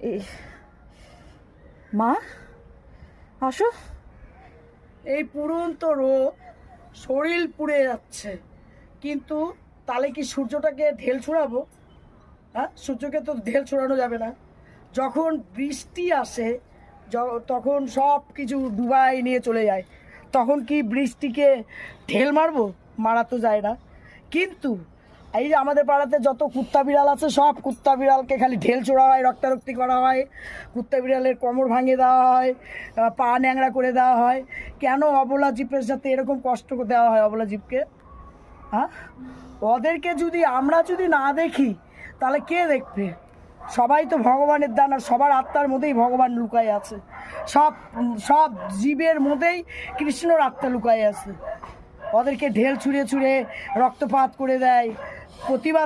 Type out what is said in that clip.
এই মা আসো। এই পুরন্ত রোদ, শরীর পুড়ে যাচ্ছে, কিন্তু তাহলে কি সূর্যটাকে ঢেল ছুড়াবো? হ্যাঁ, সূর্যকে তো ঢেল ছুড়ানো যাবে না। যখন বৃষ্টি আসে, তখন সব কিছু ডুবাই নিয়ে চলে যায়। তখন কি বৃষ্টিকে ঢেল মারবো? মারা তো যায় না। কিন্তু এই যে আমাদের পাড়াতে যত কুত্তা বিড়াল আছে, সব কুত্তা বিড়ালকে খালি ঢেল ছোড়া হয়, রক্তারক্তি করা হয়, কুত্তা বিড়ালের কোমর ভাঙিয়ে দেওয়া হয়, পা ন্যাংরা করে দেওয়া হয়। কেন অবলা জীবের সাথে এরকম কষ্ট দেওয়া হয় অবলা জীবকে? হ্যাঁ, ওদেরকে যদি আমরা যদি না দেখি তাহলে কে দেখবে? সবাই তো ভগবানের দান, আর সবার আত্মার মধ্যেই ভগবান লুকায় আছে। সব সব জীবের মধ্যেই কৃষ্ণর আত্মা লুকায় আছে। ওদেরকে ঢেল ছুঁড়ে ছুঁড়ে রক্তপাত করে দেয়, প্রতিবাদ